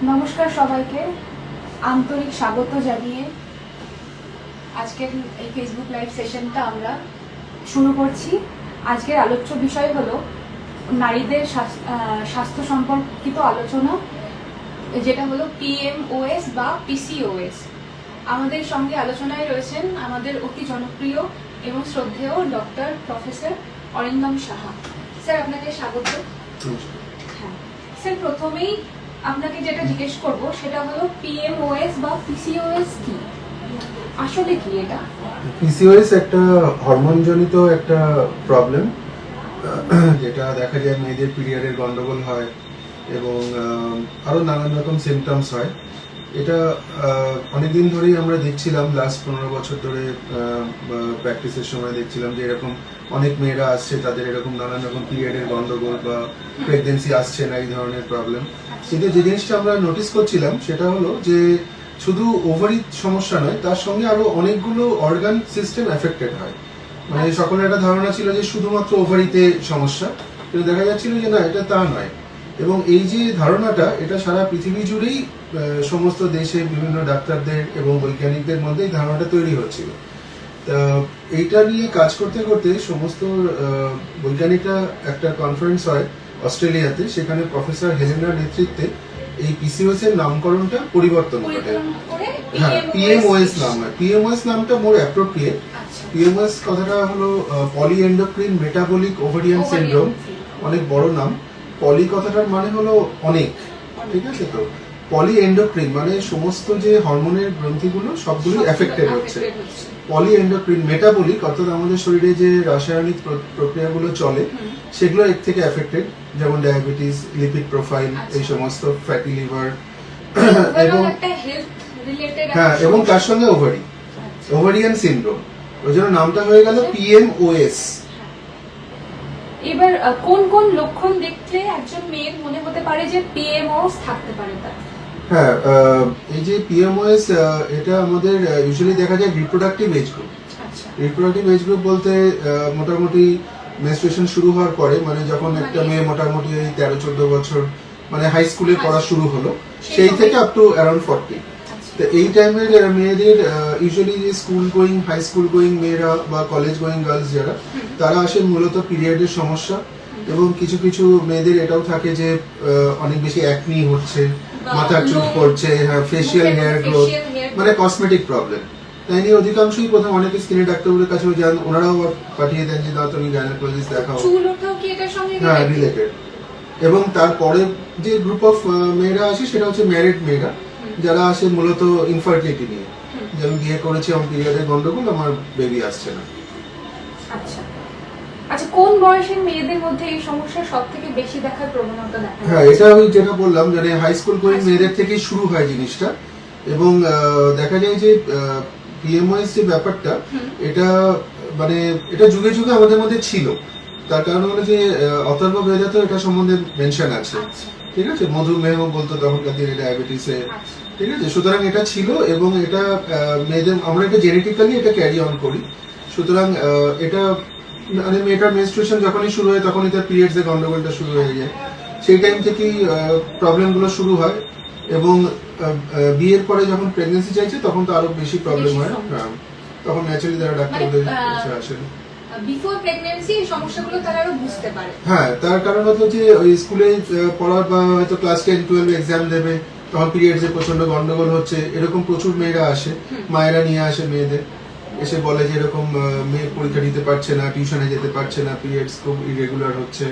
নমস্কার সবাইকে, আন্তরিক স্বাগত জানিয়ে আজকের এই ফেসবুক লাইভ সেশনটা আমরা শুরু করছি। আজকের আলোচ্য বিষয় হলো নারীদের স্বাস্থ্য সম্পর্কিত আলোচনা, যেটা হলো পিএমওএস বা পিসিওএস। আমাদের সঙ্গে আলোচনায় রয়েছেন আমাদের অতি জনপ্রিয় এবং শ্রদ্ধেয় doctor professor Arindam Saha. Sir, আপনাকে স্বাগত। হ্যাঁ স্যার, প্রথমেই আপনাকে যেটা জিজ্ঞেস করব সেটা হলো পিএমওএস বা পিসিওএস কি, আসলে কি এটা? পিসিওএস একটা হরমোনজনিত একটা প্রবলেম, যেটা দেখা যায় মেয়েদের পিরিয়ডের গন্ডগোল হয় এবং আরো নানান রকম সিমটমস হয়। এটা অনেকদিন ধরেই আমরা দেখছিলাম, লাস্ট 15 বছর ধরে প্র্যাকটিসের সময় দেখছিলাম যে এরকম অনেক মেয়েরা আসছে, তাদের এরকম নানান রকম পিরিয়ডের গন্ডগোল বা প্রেগনেন্সি আসছে না, এই ধরনের প্রবলেম। কিন্তু যে জিনিসটা আমরা নোটিস করছিলাম সেটা হলো যে শুধু ওভারির সমস্যা নয়, তার সঙ্গে আরো অনেকগুলো অর্গান সিস্টেম এফেক্টেড হয়। মানে সকলের একটা ধারণা ছিল যে শুধুমাত্র ওভারিতে সমস্যা, কিন্তু দেখা যাচ্ছিল যে না, এটা তা নয়। এবং এই যে ধারণাটা, এটা সারা পৃথিবী জুড়েই সমস্ত দেশে বিভিন্ন ডাক্তারদের এবং বৈজ্ঞানিকদের মধ্যে এই ধারণাটা তৈরি হচ্ছিল। তা এইটা নিয়ে কাজ করতে করতে সমস্ত বৈজ্ঞানিকরা একটা কনফারেন্স হয় অস্ট্রেলিয়াতে, সেখানে প্রফেসর হেলেনার নেতৃত্বে এই পিসিওএস এর নামকরণটা পরিবর্তন ঘটে। হ্যাঁ, পিএমওএস নাম হয়। পিএমওএস নামটা মোর অ্যাপ্রোপ্রিয়েট। পিএমওএস কথাটা হলো পলিএন্ডোক্রিন মেটাবলিক ওভারিয়ান সিনড্রোম, অনেক বড় নাম। পলি কথাটার মানে হলো অনেক, ঠিক আছে? তো পলিএন্ডোক্রিন মানে সমস্ত যে হরমোনের গ্রন্থিগুলো সবগুলো এফেক্টেড হচ্ছে। পলিএন্ডোক্রিন মেটাবলিক অর্থাৎ আমাদের শরীরে যে রাসায়নিক প্রক্রিয়াগুলো চলে সেগুলো এর থেকে এফেক্টেড, যেমন ডায়াবেটিস, লিপিড প্রোফাইল, এই সমস্ত ফ্যাটি লিভার এবং হ্যাঁ, এবং তার সঙ্গে ওভারি, ওভারিয়ান সিনড্রোম। ওই জন্য নামটা হয়ে গেল পিএমওএস। এবার কোন কোন লক্ষণ দেখলে একজন মেয়ের মনে হতে পারে যে পিএমওএস থাকতে পারে তার? হ্যাঁ, এই যে পিএমওএস, এটা আমাদের ইউজুয়ালি দেখা যায় reproductive age group. Reproductive age group বলতে মোটামুটি মেনস্ট্রুয়েশন শুরু হওয়ার পরে, মানে যখন একটা মেয়ে মোটামুটি 13-14 বছর, মানে হাই স্কুলে পড়া শুরু হলো, সেই থেকে আপ টু অ্যারাউন্ড 40। তো এই টাইমের মেয়েদের ইউজুয়ালি যে school going, high school going মেয়েরা বা কলেজ গোয়িং গার্লস যারা, তারা আসে মূলত পিরিয়ডের সমস্যা, এবং কিছু কিছু মেয়েদের এটাও থাকে যে অনেক বেশি অ্যাকনি হচ্ছে, মাথার চুল পড়ছে, হ্যাঁ, ফেশিয়াল হেয়ার গ্রোথ, মানে কসমেটিক প্রবলেম। তাই নিয়ে অধিকাংশই প্রথম অনেকে স্কিনের ডাক্তারদের কাছেও যান, ওনারাও পাঠিয়ে দেন যে দাও তুমি গাইনোকোলজিস্ট দেখাও। চুল ওঠাও কি এটার সঙ্গে হ্যাঁ, রিলেটেড। এবং তারপরে যে গ্রুপ অফ মেয়েরা আসে সেটা হচ্ছে ম্যারিড মেয়েরা, যারা আসে মূলত ইনফার্টিলিটি নিয়ে, যে আমি বিয়ে করেছি, আমার পিরিয়ডের গন্ডগোল, আমার বেবি আসছে না। আচ্ছা আচ্ছা, কোন বয়সের মেয়েদের মধ্যে এই সমস্যা সবথেকে বেশি দেখার প্রবণতা দেখা যায়? হ্যাঁ, এটা আমি যেটা বললাম, মানে হাই স্কুল গোয়িং মেয়েদের থেকেই শুরু হয় জিনিসটা। এবং দেখা যায় যে পিএমওএস যে ব্যাপারটা, এটা মানে এটা যুগে যুগে আমাদের মধ্যে ছিল। তার কারণ হলো যে অথর্ব বেদাতে এটা সম্বন্ধে মেনশন আছে, ঠিক আছে? মধুমেহ বলতো তখনকার দিনে ডায়াবেটিসে, ঠিক আছে? সুতরাং এটা ছিল, এবং এটা মেয়েদের, আমরা এটা জেনেটিক্যালি এটা ক্যারি অন করি। সুতরাং এটা মানে মেয়েটার মেনস্ট্রুয়েশন যখনই শুরু হয় তখনই তার পিরিয়ডস এর গন্ডগোলটা শুরু হয়ে যায়। সেই টাইম থেকেই প্রবলেমগুলো শুরু হয়, এবং বিয়ের পরে যখন প্রেগন্যান্সি চাইছে তখন তো আরো বেশি প্রবলেম হয়। হ্যাঁ, তখন ন্যাচারালি তারা ডাক্তারদের কাছে আসেন। বিফোর প্রেগন্যান্সি এই সমস্যাগুলো তারা আরো বুঝতে পারে। হ্যাঁ, তার কারণ হলো যে ওই স্কুলে পড়ার বা হয়তো ক্লাস 10-12 এক্সাম দেবে, তখন পিরিয়ডস এ প্রচন্ড গন্ডগোল হচ্ছে, এরকম প্রচুর মেয়েরা আসে, মায়েরা নিয়ে আসে মেয়েদের, এসে বলে যে এরকম মেয়ে পরীক্ষা দিতে পারছে না, টিউশনে যেতে পারছে না, পিরিয়ডস খুব ইরেগুলার হচ্ছে,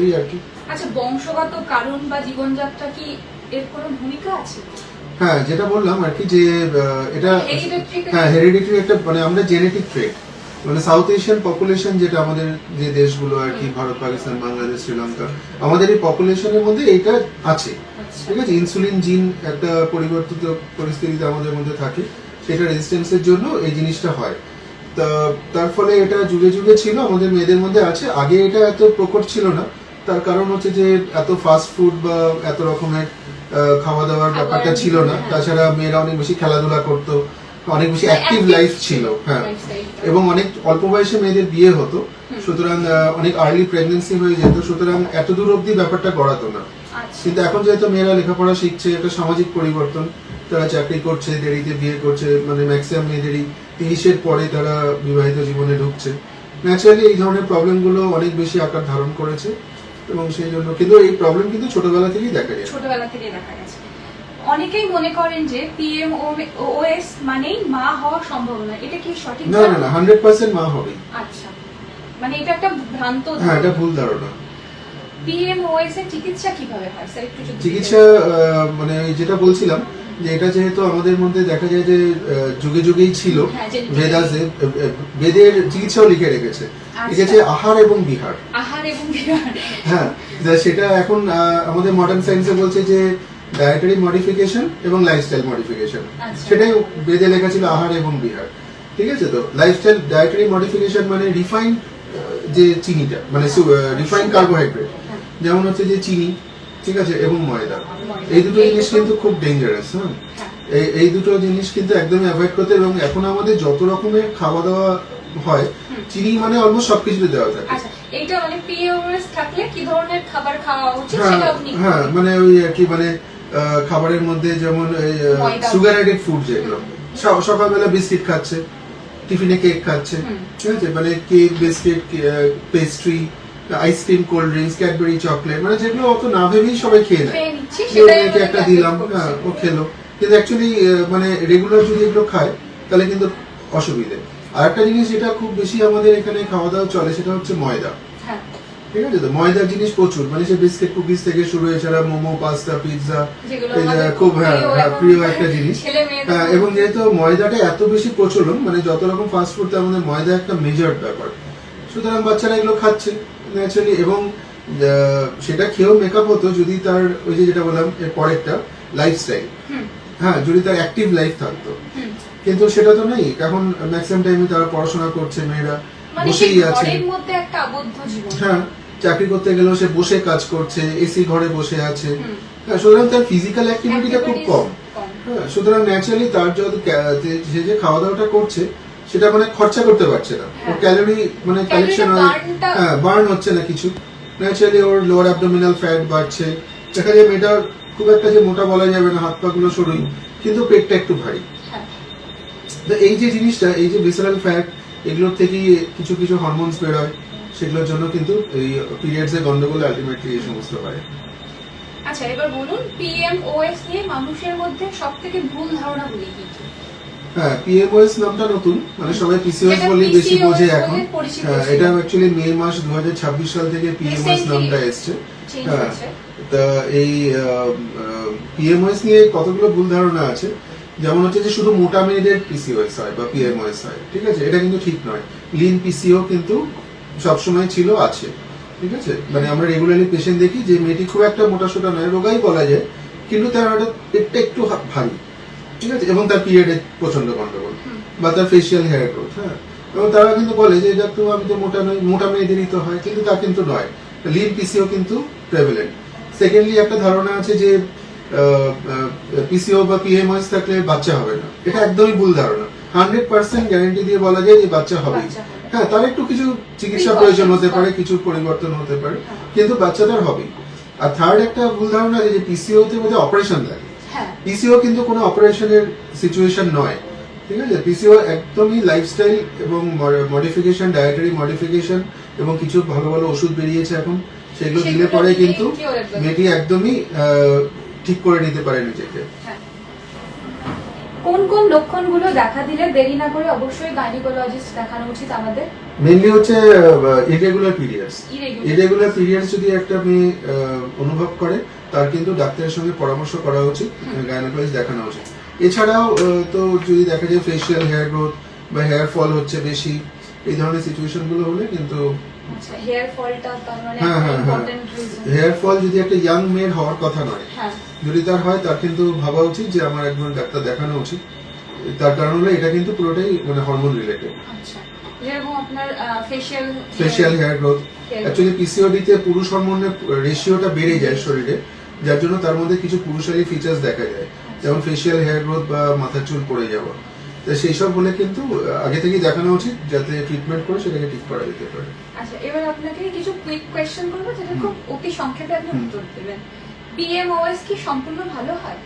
এই আর কি। আচ্ছা, বংশগত কারণ বা জীবনযাত্রা কি এর কোনো ভূমিকা আছে? হ্যাঁ, যেটা বললাম আর কি, যে এটা হ্যাঁ হেরিডিটারি একটা, মানে আমরা জেনেটিক ট্রেট, মানে সাউথ এশিয়ান পপুলেশন, যেটা আমাদের যে দেশগুলো আর কি, ভারত, পাকিস্তান, বাংলাদেশ, শ্রীলঙ্কা, আমাদের এই পপুলেশনের মধ্যে এইটা আছে, ঠিক আছে? ইনসুলিন জিন একটা পরিবর্তিত পরিস্থিতিতে আমাদের মধ্যে থাকে, সেটা রেজিস্ট্যান্সের জন্য এই জিনিসটা হয়। তার ফলে এটা যুগে যুগে ছিল, আমাদের মেয়েদের মধ্যে আছে। আগে এটা এত প্রকট ছিল না, তার কারণ হচ্ছে যে এত ফাস্ট ফুড বা এত রকমের খাওয়া দাওয়ার ব্যাপারটা ছিল না। তাছাড়া মেয়েরা অনেক বেশি খেলাধুলা করতো, অনেক বেশি অ্যাক্টিভ লাইফ ছিল। হ্যাঁ, এবং অনেক অল্প বয়সে মেয়েদের বিয়ে হতো, সুতরাং অনেক আর্লি প্রেগন্যান্সি হয়ে যেত, সুতরাং এত দূর অব্দি ব্যাপারটা গড়াতো না। কিন্তু এখন যেহেতু মেয়েরা লেখাপড়া শিখছে, একটা সামাজিক পরিবর্তন, তারা চাকরি করছে, দেরিতে বিয়ে করছে, মানে ম্যাক্সিমাম মেয়েদেরই 30-এর পরে তারা বিবাহিত জীবনে ঢুকছে, ন্যাচারালি এই ধরনের প্রবলেমগুলো অনেক বেশি আকার ধারণ করেছে। এবং সেই জন্য কিন্তু এই প্রবলেম কিন্তু ছোটবেলা থেকেই দেখা যায়। ছোটবেলা থেকে দেখা গেছে। অনেকেই মনে করেন যে পিএমওএস মানেই মা হওয়ার সম্ভাবনা, এটা কি সঠিক? না না না, 100% মা হবেই। আচ্ছা, মানে এটা একটা ভ্রান্ত হ্যাঁ, এটা ভুল ধারণা। পিএমওএস এর চিকিৎসা কিভাবে হয় স্যার, একটু যদি চিকিৎসা মানে ওই যেটা বলছিলাম যে এটা যেহেতু আমাদের মধ্যে দেখা যায় যে যুগে যুগেই ছিল, হ্যাঁ, যে- বেদাসে বেদের চিকিৎসাও লিখে রেখেছে, লিখেছে আহার এবং বিহার। আহার এবং বিহার। হ্যাঁ, সেটা এখন আমাদের মডার্ন সায়েন্সে বলছে যে ডায়েটারি মডিফিকেশন এবং লাইফস্টাইল মডিফিকেশন, আচ্ছা। সেটাই বেদে লেখা ছিল আহার এবং বিহার। ঠিক আছে, তো লাইফস্টাইল ডায়েটারি মডিফিকেশন মানে রিফাইন্ড যে চিনিটা, মানে রিফাইন্ড কার্বোহাইড্রেট, যেমন হচ্ছে যে চিনি, ঠিক আছে, এবং ময়দা, এই দুটো জিনিস কিন্তু খুব ডেঞ্জারাস। হ্যাঁ, এই দুটো জিনিস কিন্তু একদমই অ্যাভয়েড করতে। এবং এখন আমাদের যত রকমের খাওয়া দাওয়া হয়, চিনি মানে অলমোস্ট সবকিছুতে দেওয়া থাকে। আচ্ছা, এইটা মানে পিএমওএস থাকলে কি ধরনের খাবার খাওয়া উচিত হ্যাঁ সেটা আপনি হ্যাঁ, মানে ওই আর কি, মানে খাবারের মধ্যে যেমন ময়দা। সুগার অ্যাডেড ফুড যেগুলো, সকালবেলা বিস্কিট খাচ্ছে, টিফিনে কেক খাচ্ছে, ঠিক আছে, মানে cake, biscuit, pastry, ice cream, cold drinks, Cadbury, chocolate, মানে যেগুলো অত না ভেবেই সবাই খেয়ে নেয়। খেয়ে নিচ্ছি, কেউ সেটাই মেয়েকে একটা আমাদের দিলাম, affect হ্যাঁ, করছে। ও খেলো, কিন্তু অ্যাকচুয়ালি মানে রেগুলার যদি এগুলো খায় তাহলে কিন্তু অসুবিধে। আর একটা জিনিস যেটা খুব বেশি আমাদের এখানে খাওয়া দাওয়া চলে, সেটা হচ্ছে ময়দা। হ্যাঁ, ঠিক আছে, তো ময়দার জিনিস প্রচুর, মানে সে বিস্কিট, কুকিজ থেকে শুরু, এছাড়া মোমো, পাস্তা, পিৎজা, যেগুলো এই যে আমাদের খুব হ্যাঁ প্রিয় হ্যাঁ, এখন প্রিয় একটা জিনিস। ছেলে মেয়েদের হ্যাঁ, এবং যেহেতু ময়দাটা এত বেশি প্রচলন, মানে যত রকম ফাস্ট ফুড, তার মধ্যে ময়দা একটা মেজর ব্যাপার, সুতরাং বাচ্চারা এগুলো খাচ্ছে ন্যাচারালি। এবং সেটা খেয়েও মেকআপ হতো যদি তার ওই যে যেটা বললাম এর পরেরটা লাইফস্টাইল, হ্যাঁ, যদি তার অ্যাক্টিভ লাইফ থাকতো। কিন্তু সেটা তো নেই এখন, ম্যাক্সিমাম টাইমে তারা পড়াশোনা করছে, মেয়েরা মানে বসেই সেই আছে। ঘরের মধ্যে একটা আবদ্ধ জীবন। হ্যাঁ, চাকরি করতে গেলেও সে বসে কাজ করছে, এসি ঘরে বসে আছে। হ্যাঁ, সুতরাং তার ফিজিক্যাল অ্যাক্টিভিটিটা খুব কম। হ্যাঁ, সুতরাং ন্যাচারালি তার যদি সে যে খাওয়া দাওয়াটা করছে সেটা মানে খরচা করতে পারছে না, ওর ক্যালোরি মানে কালেকশন, হ্যাঁ, বার্ন হচ্ছে না কিছু, ন্যাচারালি ওর লোয়ার অ্যাবডোমিনাল ফ্যাট বাড়ছে। দেখা যায় মেয়েটার খুব একটা যে মোটা বলা যাবে না, হাত পা গুলো সরুই, কিন্তু পেটটা একটু ভারী। তো এই যে জিনিসটা, এই যে ভিসারাল ফ্যাট, এগুলোর থেকেই কিছু কিছু হরমোনস বেরোয়, সেগুলোর জন্য কিন্তু এই পিরিয়ডস এর গন্ডগোল আলটিমেটলি এই সমস্ত হয়। আচ্ছা, এবার বলুন পিএমওএস নিয়ে মানুষের মধ্যে সবথেকে ভুল ধারণাগুলি কি কি? হ্যাঁ, পিএমওএস নামটা নতুন, মানে সবাই পিসিওএস বলেই বেশি বোঝে এখন। হ্যাঁ, এটা অ্যাকচুয়ালি মে মাস 2026 সাল থেকে পিএমওএস নামটা এসছে। হ্যাঁ, তা এই পিএমওএস নিয়ে কতগুলো ভুল ধারণা আছে, যেমন হচ্ছে যে শুধু মোটা মেয়েদের পিসিওএস হয় বা পিএমওএস হয়, ঠিক আছে, এটা কিন্তু ঠিক নয়। লিন পিসিও কিন্তু সবসময় ছিল, আছে, ঠিক আছে, মানে আমরা রেগুলারলি পেশেন্ট দেখি যে মেয়েটি খুব একটা মোটাসোটা নয়, রোগাই বলা যায়, কিন্তু তার পেটটা একটু ভারী, ঠিক আছে, এবং তার পিরিয়ডে প্রচন্ড গন্ডগোল, বা তার ফেসিয়াল হেয়ার গ্রোথ। হ্যাঁ, এবং তারা কিন্তু বলে যে এটা তো আমি তো মোটা নই, মোটা মেয়েদেরই তো হয়, কিন্তু তা কিন্তু নয়, লিন পিসিও কিন্তু প্রেভেলেন্ট। সেকেন্ডলি একটা ধারণা আছে যে পিসিও বা পিএমএস থাকলে বাচ্চা হবে না, এটা একদমই ভুল ধারণা। 100% গ্যারান্টি দিয়ে বলা যায় যে বাচ্চা হবেই। হ্যাঁ, তার একটু কিছু চিকিৎসা প্রয়োজন হতে পারে, কিছু পরিবর্তন হতে পারে, কিন্তু বাচ্চা তার হবেই। আর থার্ড একটা ভুল ধারণা যে পিসিও তে বোধহয় অপারেশন লাগে, পিসিও কিন্তু কোনো অপারেশনের সিচুয়েশন নয়, ঠিক আছে। পিসিও একদমই লাইফস্টাইল এবং মডিফিকেশন, ডায়েটারি মডিফিকেশন, এবং কিছু ভালো ভালো ওষুধ বেরিয়েছে এখন, সেগুলো দিলে পরে কিন্তু মেয়েটি একদমই ঠিক করে নিতে পারে নিজেকে। কোন কোন লক্ষণগুলো দেখা দিলে দেরি না করে অবশ্যই গাইনোকোলজিস্ট দেখানো উচিত আমাদের? মেইনলি হচ্ছে ইরেগুলার পিরিয়ডস। ইরেগুলার পিরিয়ডস যদি একটা মেয়ে অনুভব করে, তার কিন্তু ডাক্তারের সঙ্গে পরামর্শ করা উচিত, গাইনোকোলজিস্ট দেখানো উচিত। এছাড়াও তো যদি দেখা যায় ফেসিয়াল হেয়ার গ্রোথ বা হেয়ার ফল হচ্ছে বেশি, এই ধরনের সিচুয়েশন গুলো হলে কিন্তু হেয়ার ফলটা তার মানে ইম্পর্টেন্ট রিজন। হেয়ার ফল যদি একটা ইয়াং মেয়ের হওয়ার কথা নয়, যদি তার হয়, তার কিন্তু ভাবা উচিত যে আমার একজন ডাক্তার দেখানো উচিত। তার কারণ হলো এটা কিন্তু পুরোটাই মানে হরমোন রিলেটেড। আচ্ছা, যেরকম আপনার facial hair growth, actually PCOD তে পুরুষ হরমোনের রেশিওটা বেড়ে যায় শরীরে, যার জন্য তার মধ্যে কিছু পুরুষালী ফিচার্স দেখা যায়, যেমন ফেসিয়াল হেয়ার গ্রোথ বা মাথার চুল পড়ে যাওয়া। তো সেই সব হলে কিন্তু আগে থেকেই দেখানো উচিত, যাতে ট্রিটমেন্ট করে সেটাকে ঠিক করা যেতে পারে। আচ্ছা, এবার আপনাকে কিছু কুইক কোয়েশ্চেন করব, যেটা খুব অতি সংক্ষেপে আপনি উত্তর দেবেন। পিএমওএস কি সম্পূর্ণ ভালো হয়?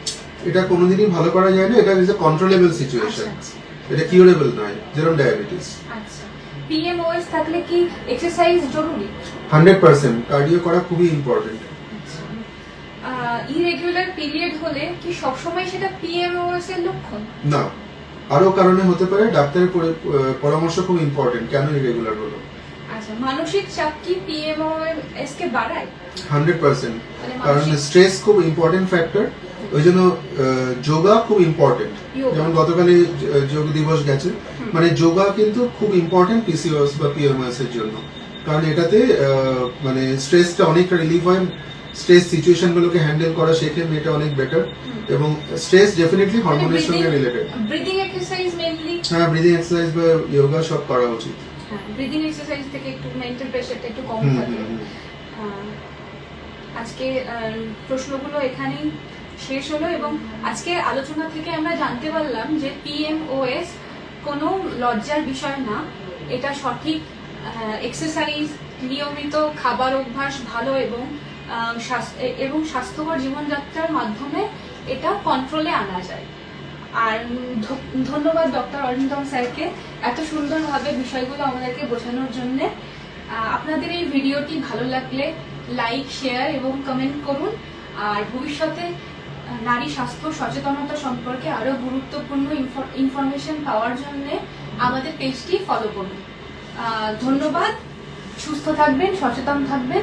এটা কোনোদিনই ভালো করা যায় না, এটা ইজ এ কন্ট্রোলেবল সিচুয়েশন, এটা কিউরেবল নয়, যেরকম ডায়াবেটিস। আচ্ছা, পিএমওএস থাকলে কি এক্সারসাইজ জরুরি? 100% কার্ডিও করা খুবই ইম্পর্টেন্ট। ইরেগুলার পিরিয়ড হলে কি সবসময় সেটা পিএমওএস এর লক্ষণ? না, আরো কারণে হতে পারে, ডাক্তারের পরামর্শ খুব ইম্পর্টেন্ট, কেন ইরেগুলার হলো। আচ্ছা, মানসিক চাপ কি পিএমওএস কে বাড়ায়? 100%, মানে কারণ মানসিক- স্ট্রেস খুব ইম্পর্টেন্ট ফ্যাক্টর, ওই জন্য যোগা খুব ইম্পর্টেন্ট। যোগা। যেমন গতকালই যোগ দিবস গেছে, মানে যোগা কিন্তু খুব ইম্পর্টেন্ট পিসিওএস বা পিএমএস এর জন্য, কারণ এটাতে মানে স্ট্রেসটা অনেকটা রিলিফ হয়, স্ট্রেস সিচুয়েশন গুলোকে হ্যান্ডেল করা শেখে মেয়েটা অনেক বেটার, এবং স্ট্রেস ডেফিনেটলি হরমোনের সঙ্গে রিলেটেড। ব্রিদিং এক্সারসাইজ মেইনলি, হ্যাঁ, ব্রিদিং এক্সারসাইজ বা যোগা সব করা উচিত। ব্রিদিং এক্সারসাইজ থেকে একটু মেন্টাল প্রেশারটা একটু কম হুম, থাকে। হুম, হুম। আজকে প্রশ্নগুলো এখানেই শেষ হলো, এবং আজকে আলোচনা থেকে আমরা জানতে পারলাম যে পিএমওএস কোনো লজ্জার বিষয় না, এটা সঠিক এক্সারসাইজ, নিয়মিত খাবার অভ্যাস ভালো এবং স্বাস্থ্যকর জীবনযাত্রার মাধ্যমে এটা কন্ট্রোলে আনা যায়। আর ধন্যবাদ ডক্টর অরিন্দম স্যারকে এত সুন্দরভাবে বিষয়গুলো আমাদেরকে বোঝানোর জন্য। আপনাদের এই ভিডিওটি ভালো লাগলে লাইক, শেয়ার এবং কমেন্ট করুন। আর ভবিষ্যতে নারী স্বাস্থ্য সচেতনতা সম্পর্কে আরো গুরুত্বপূর্ণ ইনফরমেশন পাওয়ার জন্য আমাদের পেজটি ফলো করুন। ধন্যবাদ, সুস্থ থাকবেন, সচেতন থাকবেন।